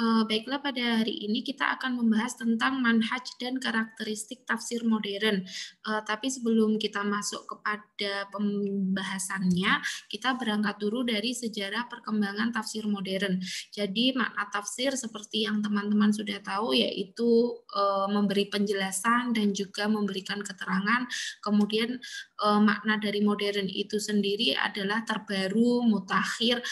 Baiklah, pada hari ini kita akan membahas tentang manhaj dan karakteristik tafsir modern. Tapi sebelum kita masuk kepada pembahasannya, kita berangkat dulu dari sejarah perkembangan tafsir modern. Jadi makna tafsir seperti yang teman-teman sudah tahu, yaitu memberi penjelasan dan juga memberikan keterangan. Kemudian makna dari modern itu sendiri adalah terbaru, mutakhir,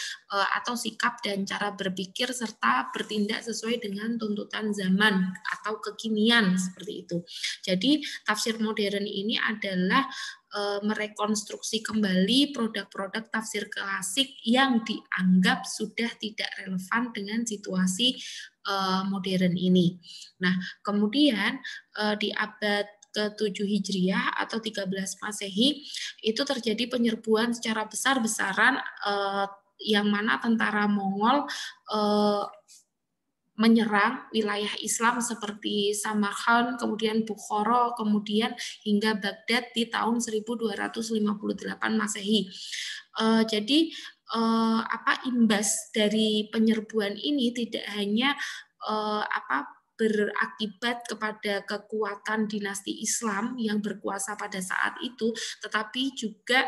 atau sikap dan cara berpikir serta bertindak sesuai dengan tuntutan zaman atau kekinian seperti itu. Jadi tafsir modern ini adalah merekonstruksi kembali produk-produk tafsir klasik yang dianggap sudah tidak relevan dengan situasi modern ini. Nah, kemudian di abad ke-7 Hijriah atau 13 Masehi itu terjadi penyerbuan secara besar-besaran yang mana tentara Mongol menyerang wilayah Islam seperti Samarkand, kemudian Bukhara, kemudian hingga Baghdad di tahun 1258 Masehi. Jadi imbas dari penyerbuan ini tidak hanya berakibat kepada kekuatan dinasti Islam yang berkuasa pada saat itu, tetapi juga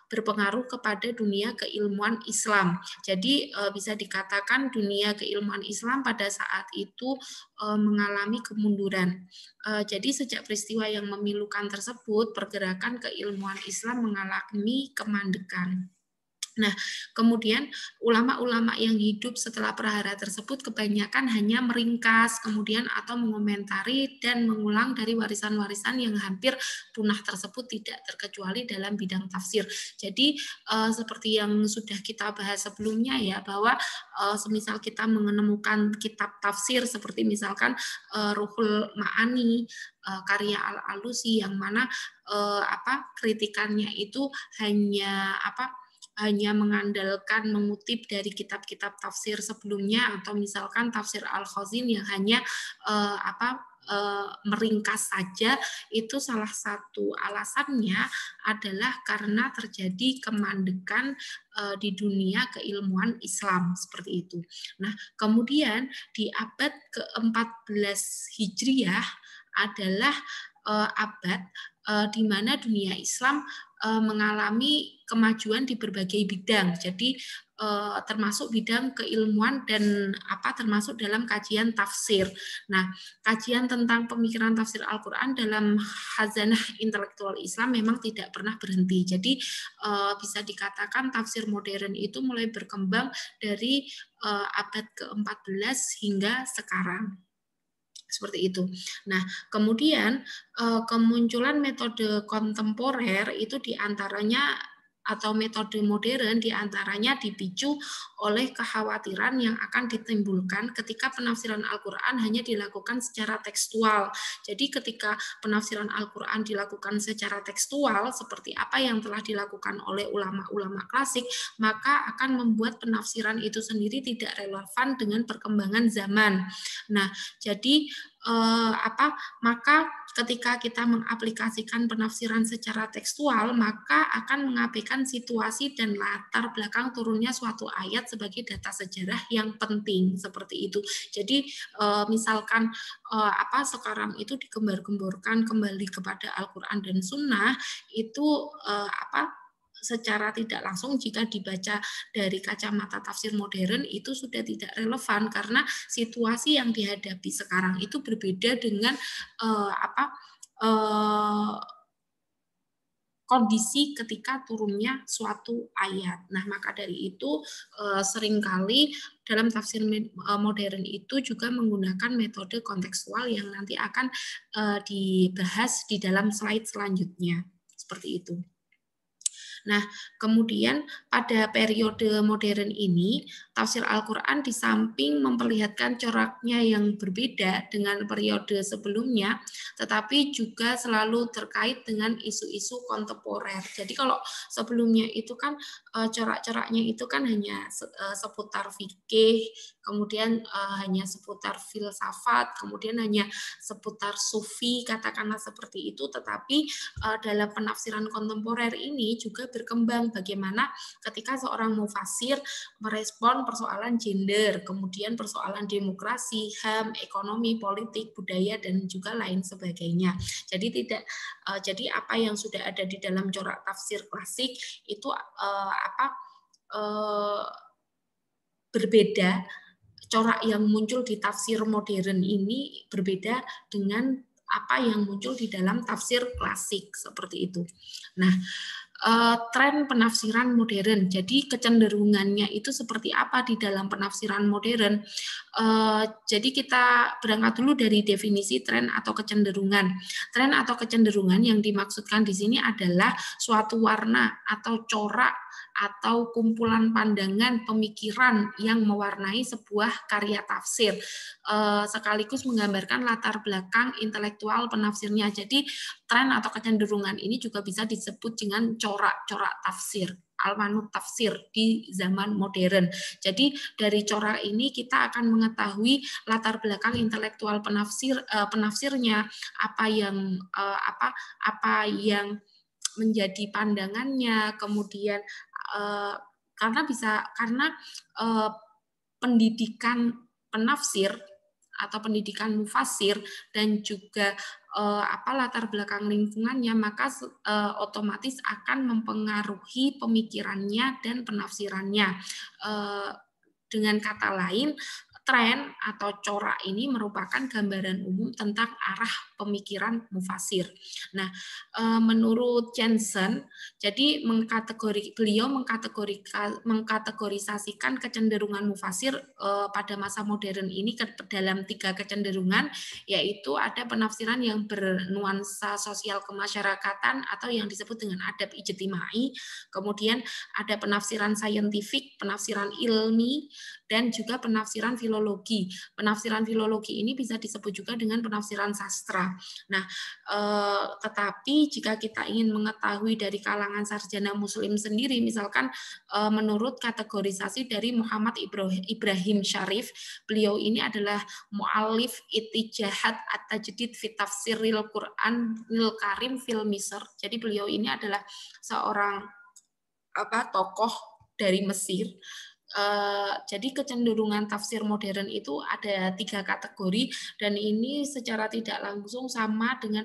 berpengaruh kepada dunia keilmuan Islam. Jadi bisa dikatakan dunia keilmuan Islam pada saat itu mengalami kemunduran. Jadi sejak peristiwa yang memilukan tersebut, pergerakan keilmuan Islam mengalami kemandekan. Nah, kemudian ulama-ulama yang hidup setelah prahara tersebut kebanyakan hanya meringkas, kemudian atau mengomentari dan mengulang dari warisan-warisan yang hampir punah tersebut, tidak terkecuali dalam bidang tafsir. Jadi seperti yang sudah kita bahas sebelumnya ya, bahwa semisal kita menemukan kitab tafsir seperti misalkan Ruhul Ma'ani, karya Al-Alusi, yang mana kritikannya itu hanya mengandalkan mengutip dari kitab-kitab tafsir sebelumnya, atau misalkan tafsir Al-Khazin yang hanya meringkas saja. Itu salah satu alasannya adalah karena terjadi kemandekan di dunia keilmuan Islam seperti itu. Nah, kemudian di abad ke-14 Hijriah adalah abad di mana dunia Islam mengalami kemajuan di berbagai bidang. Jadi termasuk bidang keilmuan dan termasuk dalam kajian tafsir. Nah, kajian tentang pemikiran tafsir Al-Qur'an dalam khazanah intelektual Islam memang tidak pernah berhenti. Jadi bisa dikatakan tafsir modern itu mulai berkembang dari abad ke-14 hingga sekarang. Seperti itu. Nah, kemudian kemunculan metode kontemporer itu diantaranya, atau metode modern diantaranya dipicu oleh kekhawatiran yang akan ditimbulkan ketika penafsiran Al-Quran hanya dilakukan secara tekstual. Jadi ketika penafsiran Al-Quran dilakukan secara tekstual seperti apa yang telah dilakukan oleh ulama-ulama klasik, maka akan membuat penafsiran itu sendiri tidak relevan dengan perkembangan zaman. Nah, jadi maka ketika kita mengaplikasikan penafsiran secara tekstual, maka akan mengabaikan situasi dan latar belakang turunnya suatu ayat sebagai data sejarah yang penting seperti itu. Jadi misalkan sekarang itu digembar-gemborkan kembali kepada Al-Quran dan Sunnah, itu secara tidak langsung jika dibaca dari kacamata tafsir modern itu sudah tidak relevan, karena situasi yang dihadapi sekarang itu berbeda dengan kondisi ketika turunnya suatu ayat. Nah, maka dari itu seringkali dalam tafsir modern itu juga menggunakan metode kontekstual yang nanti akan dibahas di dalam slide selanjutnya. Seperti itu. Nah, kemudian pada periode modern ini, tafsir Al-Quran di samping memperlihatkan coraknya yang berbeda dengan periode sebelumnya, tetapi juga selalu terkait dengan isu-isu kontemporer. Jadi kalau sebelumnya itu kan corak-coraknya itu kan hanya seputar fikih, kemudian hanya seputar filsafat, kemudian hanya seputar sufi, katakanlah seperti itu, tetapi dalam penafsiran kontemporer ini juga berkembang bagaimana ketika seorang mufasir merespon persoalan gender, kemudian persoalan demokrasi, HAM, ekonomi, politik, budaya, dan juga lain sebagainya. Jadi apa yang sudah ada di dalam corak tafsir klasik itu berbeda. Corak yang muncul di tafsir modern ini berbeda dengan apa yang muncul di dalam tafsir klasik, seperti itu. Nah, tren penafsiran modern. Jadi kecenderungannya itu seperti apa di dalam penafsiran modern? Jadi kita berangkat dulu dari definisi tren atau kecenderungan. Tren atau kecenderungan yang dimaksudkan di sini adalah suatu warna atau corak atau kumpulan pandangan pemikiran yang mewarnai sebuah karya tafsir, sekaligus menggambarkan latar belakang intelektual penafsirnya. Jadi tren atau kecenderungan ini juga bisa disebut dengan corak-corak tafsir, almanut tafsir di zaman modern. Jadi dari corak ini kita akan mengetahui latar belakang intelektual penafsirnya, apa yang menjadi pandangannya, kemudian karena pendidikan penafsir atau pendidikan mufasir dan juga latar belakang lingkungannya, maka otomatis akan mempengaruhi pemikirannya dan penafsirannya. Dengan kata lain, tren atau corak ini merupakan gambaran umum tentang arah pemikiran mufasir. Nah, menurut Jensen, jadi beliau mengkategorisasikan kecenderungan mufasir pada masa modern ini dalam 3 kecenderungan, yaitu ada penafsiran yang bernuansa sosial kemasyarakatan atau yang disebut dengan adab ijtimai, kemudian ada penafsiran saintifik, penafsiran ilmi, dan juga penafsiran filologi. Penafsiran filologi ini bisa disebut juga dengan penafsiran sastra. Nah, tetapi jika kita ingin mengetahui dari kalangan sarjana muslim sendiri, misalkan menurut kategorisasi dari Muhammad Ibrahim Syarif, beliau ini adalah mu'alif itijahat at-tajdid fi tafsiril Qur'anil Karim fil Misr. Jadi beliau ini adalah seorang tokoh dari Mesir. Jadi kecenderungan tafsir modern itu ada 3 kategori, dan ini secara tidak langsung sama dengan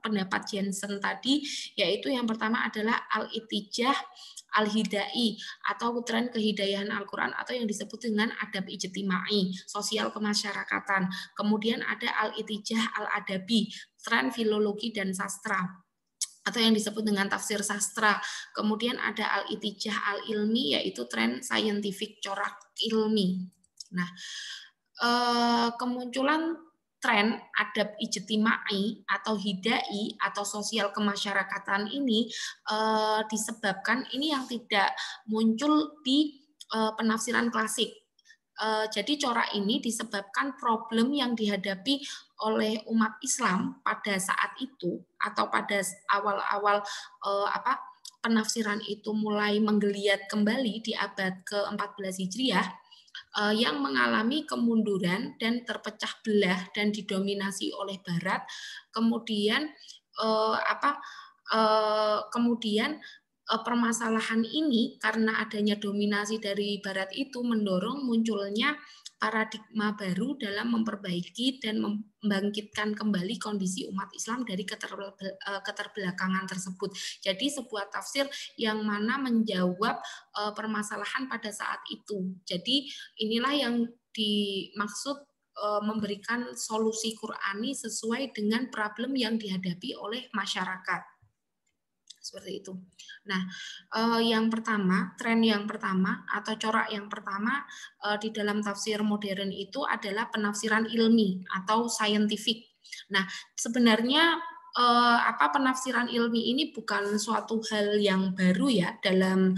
pendapat Jensen tadi, yaitu yang pertama adalah al-itijah al-hidai atau tren kehidayahan Al-Quran atau yang disebut dengan adab ijtimai, sosial kemasyarakatan. Kemudian ada al-itijah al-adabi, tren filologi dan sastra, atau yang disebut dengan tafsir sastra. Kemudian ada al-itijah al-ilmi, yaitu tren saintifik corak ilmi. Nah, kemunculan tren adab ijtimai atau hidai atau sosial kemasyarakatan ini disebabkan ini yang tidak muncul di penafsiran klasik. Jadi corak ini disebabkan problem yang dihadapi oleh umat Islam pada saat itu atau pada awal-awal penafsiran itu mulai menggeliat kembali di abad ke-14 Hijriah, yang mengalami kemunduran dan terpecah belah dan didominasi oleh Barat. Kemudian permasalahan ini karena adanya dominasi dari Barat itu mendorong munculnya paradigma baru dalam memperbaiki dan membangkitkan kembali kondisi umat Islam dari keterbelakangan tersebut. Jadi sebuah tafsir yang mana menjawab permasalahan pada saat itu. Jadi inilah yang dimaksud memberikan solusi Qur'ani sesuai dengan problem yang dihadapi oleh masyarakat. Seperti itu. Nah, tren yang pertama atau corak yang pertama di dalam tafsir modern itu adalah penafsiran ilmi atau scientific. Nah, sebenarnya penafsiran ilmi ini bukan suatu hal yang baru ya dalam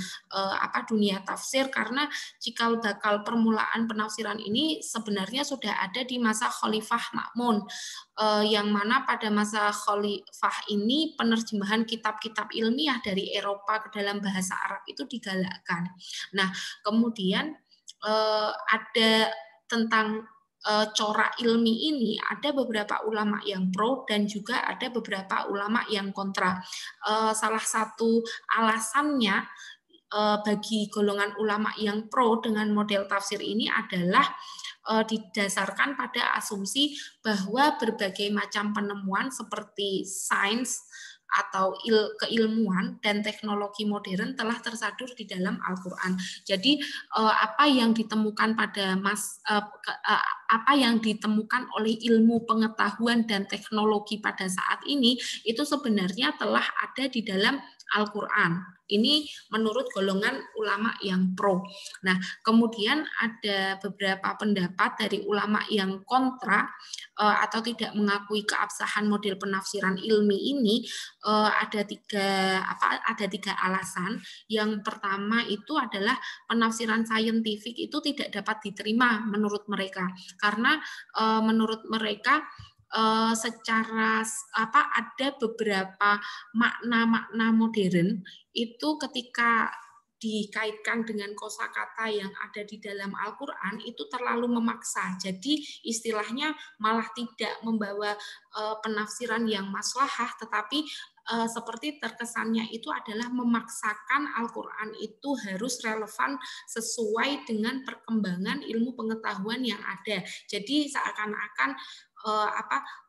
dunia tafsir, karena cikal bakal permulaan penafsiran ini sebenarnya sudah ada di masa Khalifah Ma'mun, yang mana pada masa Khalifah ini penerjemahan kitab-kitab ilmiah dari Eropa ke dalam bahasa Arab itu digalakkan. Nah, kemudian ada tentang corak ilmi ini ada beberapa ulama yang pro dan juga ada beberapa ulama yang kontra. Salah satu alasannya bagi golongan ulama yang pro dengan model tafsir ini adalah didasarkan pada asumsi bahwa berbagai macam penemuan seperti sains atau keilmuan dan teknologi modern telah tersadur di dalam Al-Qur'an. Jadi apa yang ditemukan pada apa yang ditemukan oleh ilmu pengetahuan dan teknologi pada saat ini itu sebenarnya telah ada di dalam Al-Qur'an. Ini menurut golongan ulama yang pro. Nah, kemudian ada beberapa pendapat dari ulama yang kontra atau tidak mengakui keabsahan model penafsiran ilmi ini. Ada tiga alasan. Yang pertama itu adalah penafsiran saintifik itu tidak dapat diterima menurut mereka, karena menurut mereka secara ada beberapa makna-makna modern itu ketika dikaitkan dengan kosakata yang ada di dalam Al-Qur'an itu terlalu memaksa. Jadi istilahnya malah tidak membawa penafsiran yang maslahah, tetapi seperti terkesannya itu adalah memaksakan Al-Qur'an itu harus relevan sesuai dengan perkembangan ilmu pengetahuan yang ada. Jadi seakan-akan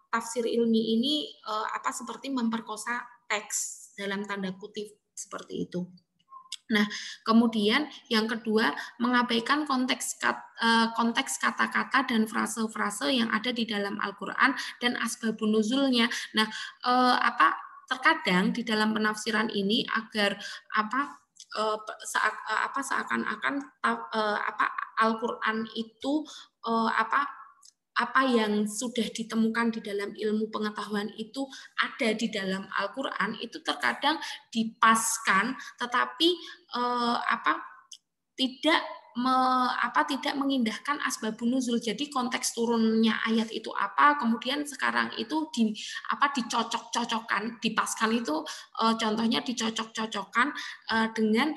tafsir ilmi ini seperti memperkosa teks dalam tanda kutip seperti itu. Nah, kemudian yang kedua mengabaikan konteks kata-kata dan frase-frase yang ada di dalam Al-Qur'an dan asbabun nuzulnya. Nah, terkadang di dalam penafsiran ini agar seakan-akan Al-Qur'an itu apa yang sudah ditemukan di dalam ilmu pengetahuan itu ada di dalam Al-Qur'an itu terkadang dipaskan, tetapi tidak mengindahkan asbabun nuzul. Jadi konteks turunnya ayat itu apa, kemudian sekarang itu dicocok-cocokkan, dipaskan itu contohnya dicocok-cocokkan dengan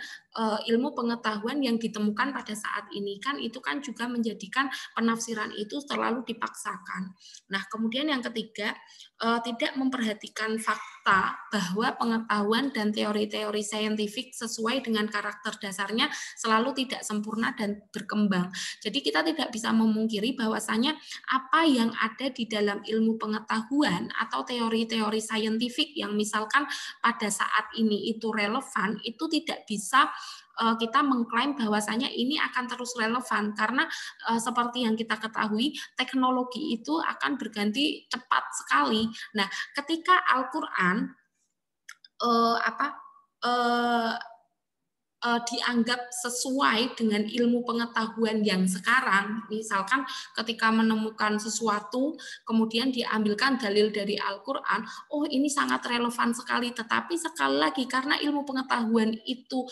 ilmu pengetahuan yang ditemukan pada saat ini, kan itu kan juga menjadikan penafsiran itu terlalu dipaksakan. Nah, kemudian yang ketiga, tidak memperhatikan fakta bahwa pengetahuan dan teori-teori saintifik sesuai dengan karakter dasarnya selalu tidak sempurna dan berkembang. Jadi kita tidak bisa memungkiri bahwasanya apa yang ada di dalam ilmu pengetahuan atau teori-teori saintifik yang misalkan pada saat ini itu relevan, itu tidak bisa kita mengklaim bahwasanya ini akan terus relevan, karena seperti yang kita ketahui teknologi itu akan berganti cepat sekali. Nah, ketika Al-Qur'an dianggap sesuai dengan ilmu pengetahuan yang sekarang, misalkan ketika menemukan sesuatu kemudian diambilkan dalil dari Al-Qur'an, oh ini sangat relevan sekali, tetapi sekali lagi karena ilmu pengetahuan itu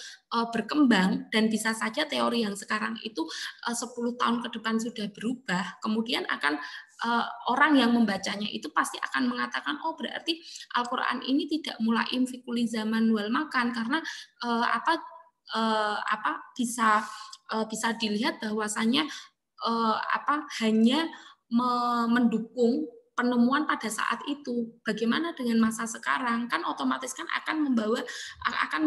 berkembang dan bisa saja teori yang sekarang itu 10 tahun ke depan sudah berubah, kemudian akan orang yang membacanya itu pasti akan mengatakan, oh berarti Al-Qur'an ini tidak mulaim fi kulli zaman wal makan, karena bisa dilihat bahwasanya hanya mendukung penemuan pada saat itu. Bagaimana dengan masa sekarang? Kan otomatis kan akan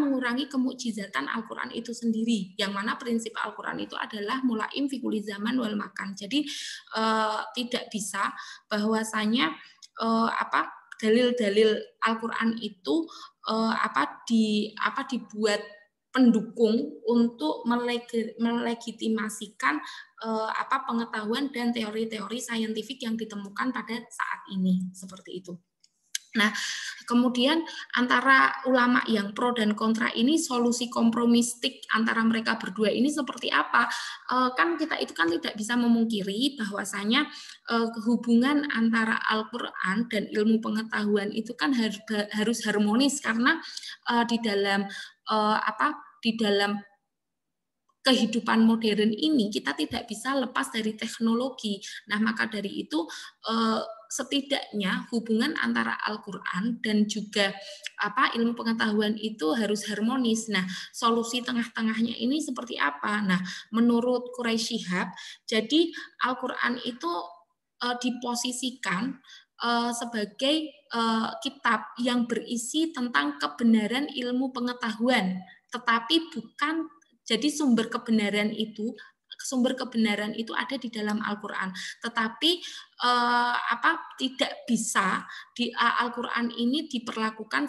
mengurangi kemukjizatan Al-Qur'an itu sendiri. Yang mana prinsip Al-Qur'an itu adalah mulaim fi kulli zaman wal makan. Jadi tidak bisa bahwasanya dalil-dalil Al-Qur'an itu dibuat pendukung untuk melegitimasikan pengetahuan dan teori-teori saintifik yang ditemukan pada saat ini, seperti itu. Nah, kemudian antara ulama yang pro dan kontra ini solusi kompromistik antara mereka berdua ini seperti apa? Kan kita itu kan tidak bisa memungkiri bahwasanya hubungan antara Al-Qur'an dan ilmu pengetahuan itu kan harus harmonis, karena di dalam kehidupan modern ini kita tidak bisa lepas dari teknologi. Nah, maka dari itu setidaknya hubungan antara Al-Qur'an dan juga ilmu pengetahuan itu harus harmonis. Nah, solusi tengah-tengahnya ini seperti apa? Nah, menurut Quraisy Shihab, jadi Al-Qur'an itu diposisikan sebagai kitab yang berisi tentang kebenaran ilmu pengetahuan, tetapi bukan jadi sumber kebenaran itu ada di dalam Al-Qur'an, tetapi tidak bisa di Al-Qur'an ini diperlakukan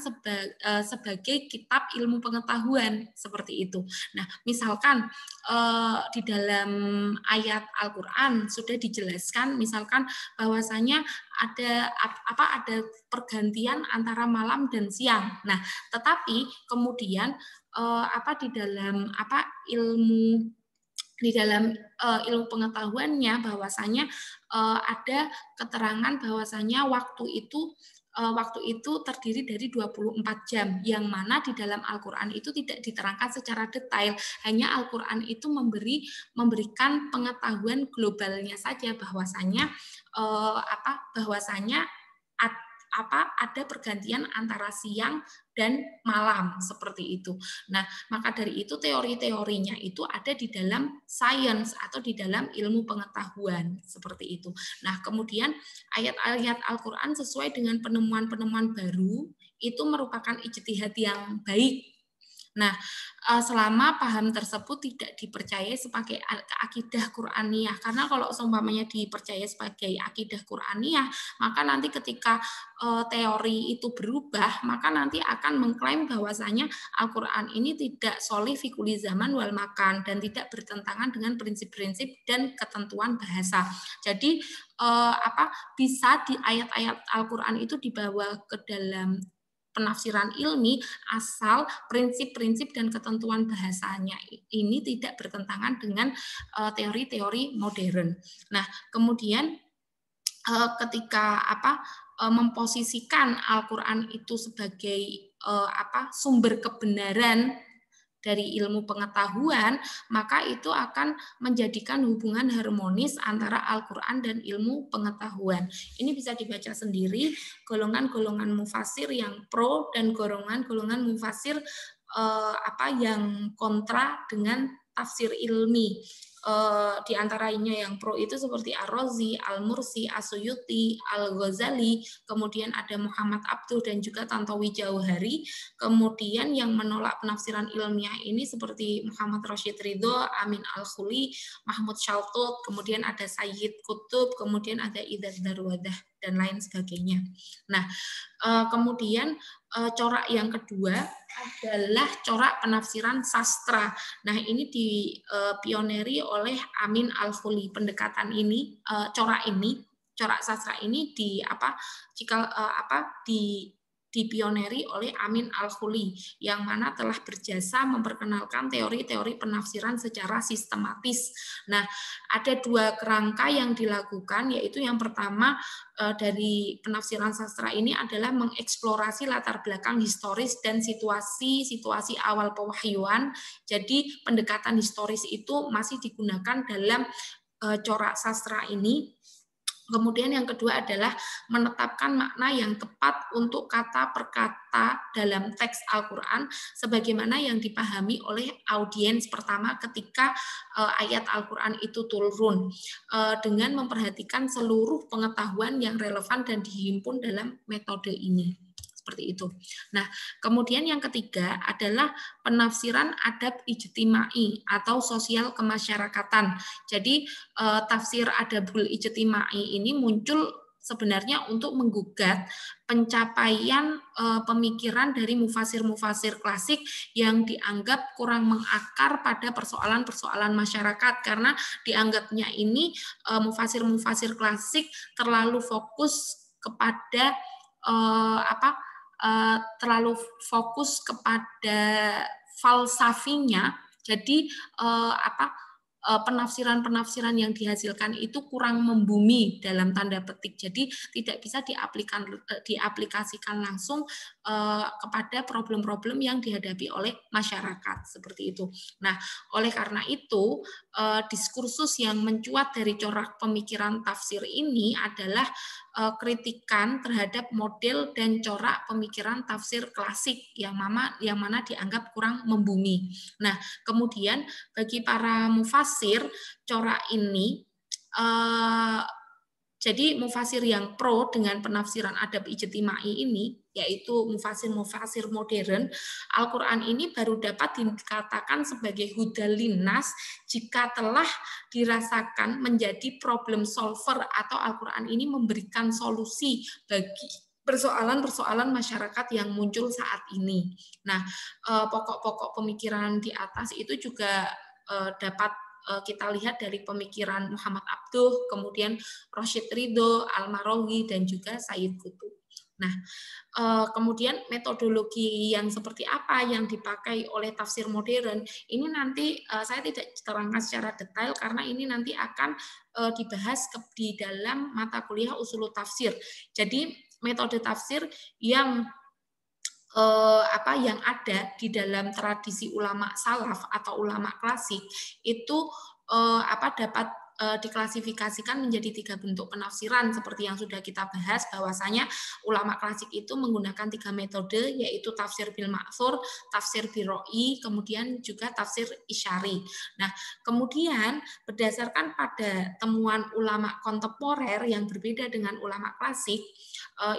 sebagai kitab ilmu pengetahuan seperti itu. Nah, misalkan di dalam ayat Al-Qur'an sudah dijelaskan misalkan bahwasanya ada pergantian antara malam dan siang. Nah, tetapi kemudian di dalam ilmu pengetahuannya bahwasanya ada keterangan bahwasanya waktu itu terdiri dari 24 jam, yang mana di dalam Al-Qur'an itu tidak diterangkan secara detail, hanya Al-Qur'an itu memberikan pengetahuan globalnya saja bahwasanya ada pergantian antara siang dan malam seperti itu. Nah, maka dari itu teori-teorinya itu ada di dalam sains atau di dalam ilmu pengetahuan seperti itu. Nah, kemudian ayat-ayat Al-Qur'an sesuai dengan penemuan-penemuan baru itu merupakan ijtihad yang baik. Nah, selama paham tersebut tidak dipercaya sebagai akidah Qur'aniyah, karena kalau seumpamanya dipercaya sebagai akidah Qur'aniyah, maka nanti ketika teori itu berubah, maka nanti akan mengklaim bahwasanya Al-Qur'an ini tidak sholih fi kulli zaman wal makan dan tidak bertentangan dengan prinsip-prinsip dan ketentuan bahasa. Jadi bisa di ayat-ayat Al-Qur'an itu dibawa ke dalam penafsiran ilmi asal prinsip-prinsip dan ketentuan bahasanya ini tidak bertentangan dengan teori-teori modern. Nah, kemudian ketika memposisikan Al-Qur'an itu sebagai sumber kebenaran dari ilmu pengetahuan, maka itu akan menjadikan hubungan harmonis antara Al-Qur'an dan ilmu pengetahuan. Ini bisa dibaca sendiri, golongan-golongan mufasir yang pro dan golongan-golongan mufasir yang kontra dengan tafsir ilmi. Di antaranya yang pro itu seperti Ar-Razi, Al-Mursi, As-Suyuti, Al-Ghazali, kemudian ada Muhammad Abduh dan juga Tantowi Jauhari. Kemudian yang menolak penafsiran ilmiah ini seperti Muhammad Rashid Ridho, Amin Al-Khuli, Mahmud Shaltut, kemudian ada Sayyid Qutb, kemudian ada Idad Darwadah dan lain sebagainya. Nah, kemudian corak yang kedua adalah corak penafsiran sastra. Nah, ini dipioneri oleh Amin Al-Khuli. Pendekatan ini, corak sastra ini dipioneri oleh Amin Al-Khuli, yang mana telah berjasa memperkenalkan teori-teori penafsiran secara sistematis. Nah, ada dua kerangka yang dilakukan, yaitu yang pertama dari penafsiran sastra ini adalah mengeksplorasi latar belakang historis dan situasi awal pewahyuan. Jadi pendekatan historis itu masih digunakan dalam corak sastra ini. Kemudian yang kedua adalah menetapkan makna yang tepat untuk kata per kata dalam teks Al-Qur'an sebagaimana yang dipahami oleh audiens pertama ketika ayat Al-Qur'an itu turun, dengan memperhatikan seluruh pengetahuan yang relevan dan dihimpun dalam metode ini. Seperti itu. Nah, kemudian yang ketiga adalah penafsiran adab ijtimai atau sosial kemasyarakatan. Jadi tafsir adabul ijtimai ini muncul sebenarnya untuk menggugat pencapaian pemikiran dari mufasir-mufasir klasik yang dianggap kurang mengakar pada persoalan-persoalan masyarakat, karena dianggapnya ini mufasir-mufasir klasik terlalu fokus kepada terlalu fokus kepada falsafinya. Jadi penafsiran-penafsiran yang dihasilkan itu kurang membumi dalam tanda petik. Jadi tidak bisa diaplikasikan langsung kepada problem-problem yang dihadapi oleh masyarakat seperti itu. Nah, oleh karena itu diskursus yang mencuat dari corak pemikiran tafsir ini adalah kritikan terhadap model dan corak pemikiran tafsir klasik yang mana dianggap kurang membumi. Nah, kemudian bagi para mufasir, corak ini jadi mufasir yang pro dengan penafsiran adab ijtimai ini, yaitu mufasir-mufasir modern, Al-Quran ini baru dapat dikatakan sebagai hudal linnas jika telah dirasakan menjadi problem solver atau Al-Quran ini memberikan solusi bagi persoalan-persoalan masyarakat yang muncul saat ini. Nah, pokok-pokok pemikiran di atas itu juga dapat kita lihat dari pemikiran Muhammad Abduh, kemudian Rashid Ridho, Al-Marawi, dan juga Sayyid Qutb. Nah, kemudian metodologi yang seperti apa yang dipakai oleh tafsir modern, ini nanti saya tidak terangkan secara detail karena ini nanti akan dibahas di dalam mata kuliah usul tafsir. Jadi metode tafsir yang yang ada di dalam tradisi ulama salaf atau ulama klasik itu dapat diklasifikasikan menjadi 3 bentuk penafsiran seperti yang sudah kita bahas, bahwasanya ulama klasik itu menggunakan 3 metode, yaitu tafsir bil ma'thur, tafsir bil ra'i, kemudian juga tafsir isyari. Nah, kemudian berdasarkan pada temuan ulama kontemporer yang berbeda dengan ulama klasik,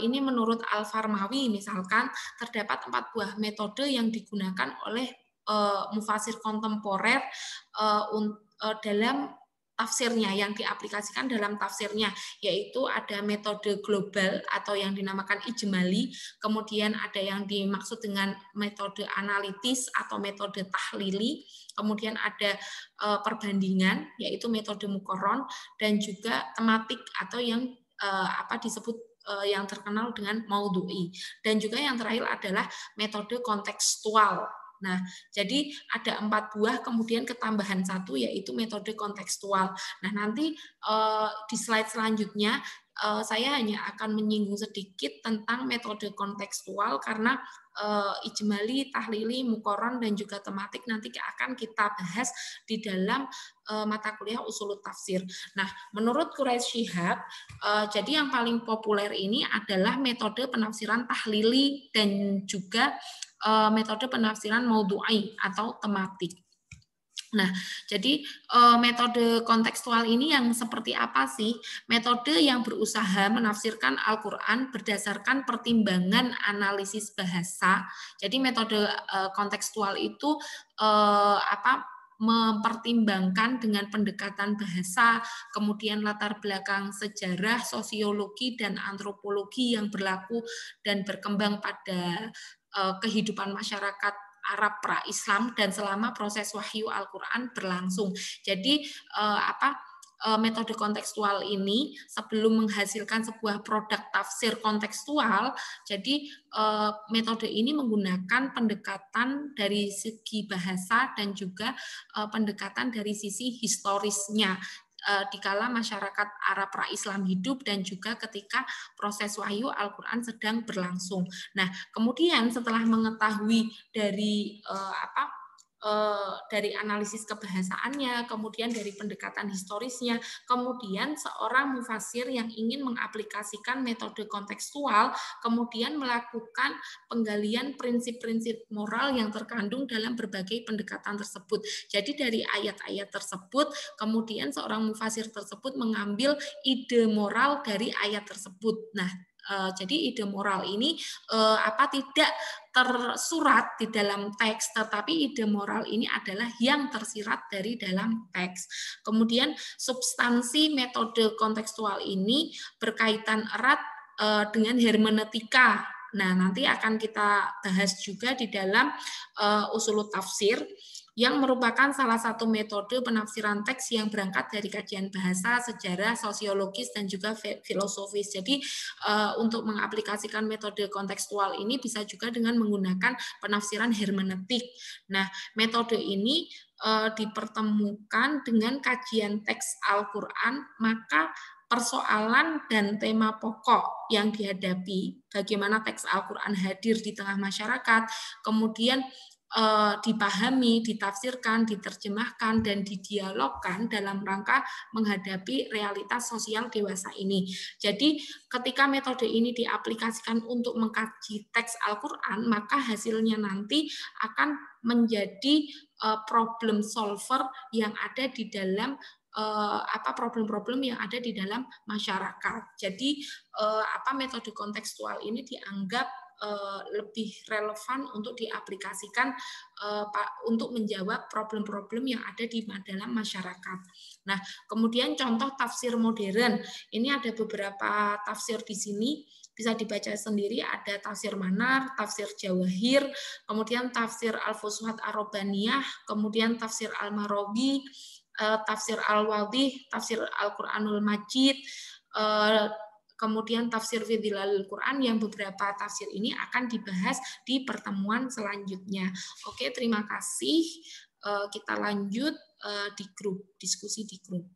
ini menurut Al-Farmawi misalkan terdapat 4 buah metode yang digunakan oleh mufasir kontemporer dalam tafsirnya, yang diaplikasikan dalam tafsirnya, yaitu ada metode global atau yang dinamakan ijmali, kemudian ada yang dimaksud dengan metode analitis atau metode tahlili, kemudian ada perbandingan, yaitu metode muqarron, dan juga tematik atau yang disebut yang terkenal dengan maudhu'i, dan juga yang terakhir adalah metode kontekstual. Nah, jadi ada 4 buah, kemudian ketambahan 1 yaitu metode kontekstual. Nah, nanti di slide selanjutnya saya hanya akan menyinggung sedikit tentang metode kontekstual karena ijmali, tahlili, muqarron, dan juga tematik nanti akan kita bahas di dalam mata kuliah usul tafsir. Nah, menurut Quraish Shihab, jadi yang paling populer ini adalah metode penafsiran tahlili dan juga metode penafsiran maudhu'i atau tematik. Nah, jadi metode kontekstual ini yang seperti apa sih? Metode yang berusaha menafsirkan Al-Quran berdasarkan pertimbangan analisis bahasa. Jadi metode kontekstual itu mempertimbangkan dengan pendekatan bahasa, kemudian latar belakang sejarah, sosiologi, dan antropologi yang berlaku dan berkembang pada kehidupan masyarakat Arab pra-Islam dan selama proses wahyu Al-Quran berlangsung. Jadi metode kontekstual ini sebelum menghasilkan sebuah produk tafsir kontekstual, jadi metode ini menggunakan pendekatan dari segi bahasa dan juga pendekatan dari sisi historisnya dikala masyarakat Arab pra-Islam hidup dan juga ketika proses wahyu Al-Quran sedang berlangsung. Nah, kemudian setelah mengetahui dari dari analisis kebahasaannya, kemudian dari pendekatan historisnya, kemudian seorang mufasir yang ingin mengaplikasikan metode kontekstual, kemudian melakukan penggalian prinsip-prinsip moral yang terkandung dalam berbagai pendekatan tersebut. Jadi dari ayat-ayat tersebut, kemudian seorang mufasir tersebut mengambil ide moral dari ayat tersebut. Nah, jadi ide moral ini tidak tersurat di dalam teks, tetapi ide moral ini adalah yang tersirat dari dalam teks. Kemudian substansi metode kontekstual ini berkaitan erat dengan hermeneutika. Nah, nanti akan kita bahas juga di dalam usul tafsir, yang merupakan salah satu metode penafsiran teks yang berangkat dari kajian bahasa, sejarah, sosiologis, dan juga filosofis. Jadi untuk mengaplikasikan metode kontekstual ini bisa juga dengan menggunakan penafsiran hermeneutik. Nah, metode ini dipertemukan dengan kajian teks Al-Quran, maka persoalan dan tema pokok yang dihadapi, bagaimana teks Al-Quran hadir di tengah masyarakat, kemudian dipahami, ditafsirkan, diterjemahkan, dan didialogkan dalam rangka menghadapi realitas sosial dewasa ini. Jadi ketika metode ini diaplikasikan untuk mengkaji teks Al-Quran, maka hasilnya nanti akan menjadi problem solver yang ada di dalam problem-problem yang ada di dalam masyarakat. Jadi metode kontekstual ini dianggap lebih relevan untuk diaplikasikan untuk menjawab problem-problem yang ada di dalam masyarakat. Nah, kemudian contoh tafsir modern. Ini ada beberapa tafsir di sini, bisa dibaca sendiri, ada tafsir Manar, tafsir Jawahir, kemudian tafsir Al-Fusuhat Ar-Robbaniyah, kemudian tafsir Al-Marawi, tafsir Al-Wadih, tafsir Al-Quranul Majid, kemudian tafsir fi Dhilalil Quran, yang beberapa tafsir ini akan dibahas di pertemuan selanjutnya. Oke, terima kasih. Kita lanjut di grup, diskusi di grup.